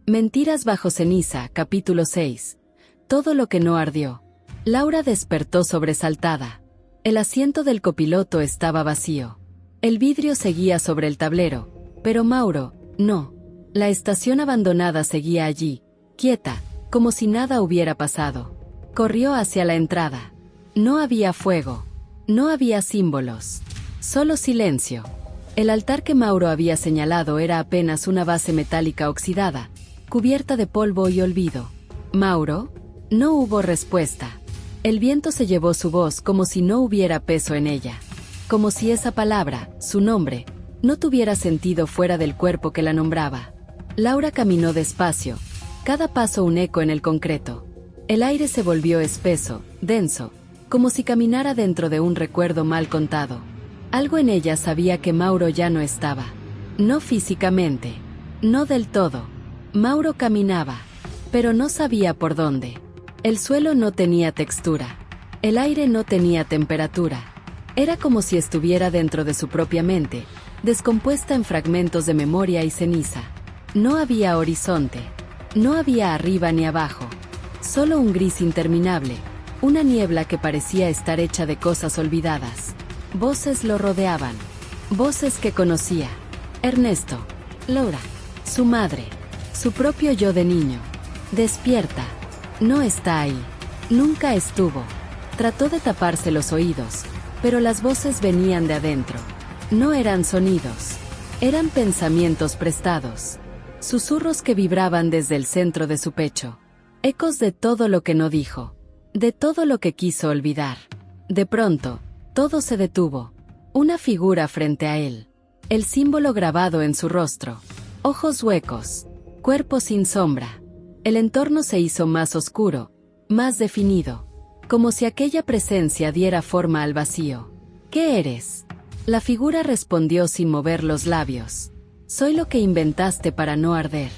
Mentiras bajo ceniza, capítulo 6. Todo lo que no ardió. Laura despertó sobresaltada. El asiento del copiloto estaba vacío. El vidrio seguía sobre el tablero, pero Mauro, no. La estación abandonada seguía allí, quieta, como si nada hubiera pasado. Corrió hacia la entrada. No había fuego. No había símbolos. Solo silencio. El altar que Mauro había señalado era apenas una base metálica oxidada, cubierta de polvo y olvido. ¿Mauro? No hubo respuesta. El viento se llevó su voz como si no hubiera peso en ella. Como si esa palabra, su nombre, no tuviera sentido fuera del cuerpo que la nombraba. Laura caminó despacio, cada paso un eco en el concreto. El aire se volvió espeso, denso, como si caminara dentro de un recuerdo mal contado. Algo en ella sabía que Mauro ya no estaba. No físicamente. No del todo. Mauro caminaba, pero no sabía por dónde. El suelo no tenía textura. El aire no tenía temperatura. Era como si estuviera dentro de su propia mente, descompuesta en fragmentos de memoria y ceniza. No había horizonte. No había arriba ni abajo. Solo un gris interminable, una niebla que parecía estar hecha de cosas olvidadas. Voces lo rodeaban. Voces que conocía. Ernesto. Laura. Su madre. Su propio yo de niño. Despierta. No está ahí. Nunca estuvo. Trató de taparse los oídos, pero las voces venían de adentro. No eran sonidos. Eran pensamientos prestados. Susurros que vibraban desde el centro de su pecho. Ecos de todo lo que no dijo. De todo lo que quiso olvidar. De pronto, todo se detuvo. Una figura frente a él. El símbolo grabado en su rostro. Ojos huecos. Cuerpo sin sombra. El entorno se hizo más oscuro, más definido. Como si aquella presencia diera forma al vacío. ¿Qué eres? La figura respondió sin mover los labios. Soy lo que inventaste para no arder.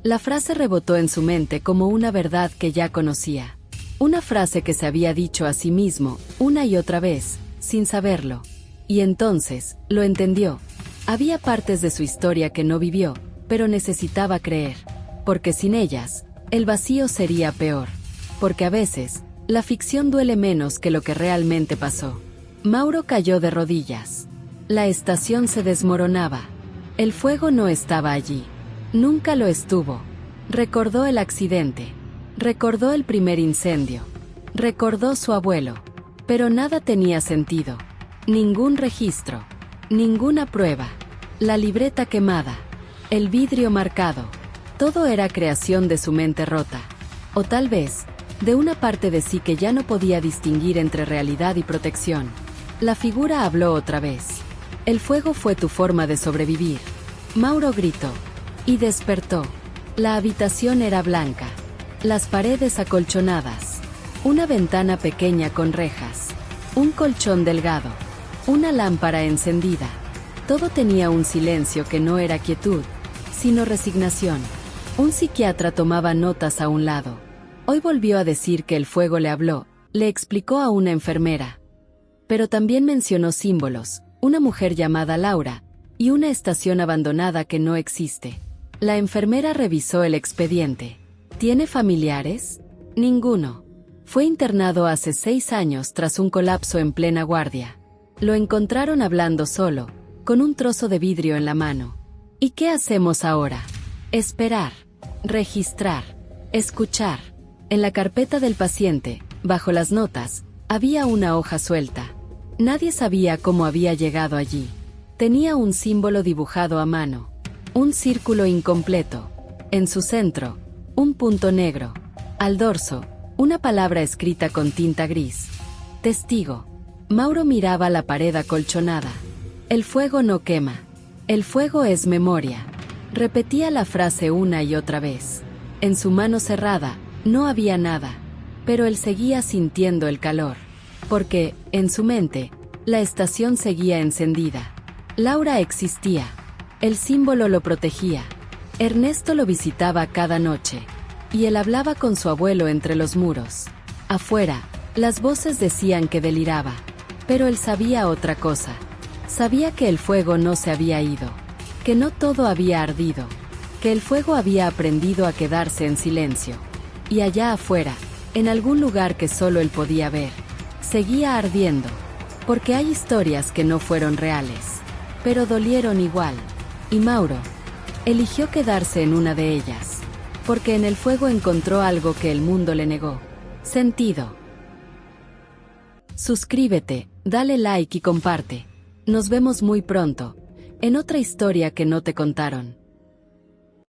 La frase rebotó en su mente como una verdad que ya conocía. Una frase que se había dicho a sí mismo, una y otra vez, sin saberlo. Y entonces, lo entendió. Había partes de su historia que no vivió, pero necesitaba creer. Porque sin ellas, el vacío sería peor. Porque a veces, la ficción duele menos que lo que realmente pasó. Mauro cayó de rodillas. La estación se desmoronaba. El fuego no estaba allí. Nunca lo estuvo. Recordó el accidente. Recordó el primer incendio. Recordó su abuelo. Pero nada tenía sentido. Ningún registro. Ninguna prueba. La libreta quemada. El vidrio marcado. Todo era creación de su mente rota. O tal vez, de una parte de sí que ya no podía distinguir entre realidad y protección. La figura habló otra vez. El fuego fue tu forma de sobrevivir. Mauro gritó. Y despertó. La habitación era blanca. Las paredes acolchonadas. Una ventana pequeña con rejas. Un colchón delgado. Una lámpara encendida. Todo tenía un silencio que no era quietud, sino resignación. Un psiquiatra tomaba notas a un lado. Hoy volvió a decir que el fuego le habló, le explicó a una enfermera. Pero también mencionó símbolos, una mujer llamada Laura, y una estación abandonada que no existe. La enfermera revisó el expediente. ¿Tiene familiares? Ninguno. Fue internado hace 6 años tras un colapso en plena guardia. Lo encontraron hablando solo, con un trozo de vidrio en la mano. ¿Y qué hacemos ahora? Esperar. Registrar. Escuchar. En la carpeta del paciente, bajo las notas, había una hoja suelta. Nadie sabía cómo había llegado allí. Tenía un símbolo dibujado a mano. Un círculo incompleto. En su centro, un punto negro. Al dorso, una palabra escrita con tinta gris. Testigo. Mauro miraba la pared acolchonada. El fuego no quema. El fuego es memoria. Repetía la frase una y otra vez. En su mano cerrada, no había nada. Pero él seguía sintiendo el calor. Porque, en su mente, la estación seguía encendida. Laura existía. El símbolo lo protegía. Ernesto lo visitaba cada noche. Y él hablaba con su abuelo entre los muros. Afuera, las voces decían que deliraba. Pero él sabía otra cosa. Sabía que el fuego no se había ido. Que no todo había ardido. que el fuego había aprendido a quedarse en silencio. Y allá afuera, en algún lugar que solo él podía ver, seguía ardiendo. Porque hay historias que no fueron reales, pero dolieron igual. Y Mauro eligió quedarse en una de ellas, porque en el fuego encontró algo que el mundo le negó: sentido. Suscríbete, dale like y comparte. Nos vemos muy pronto, en otra historia que no te contaron.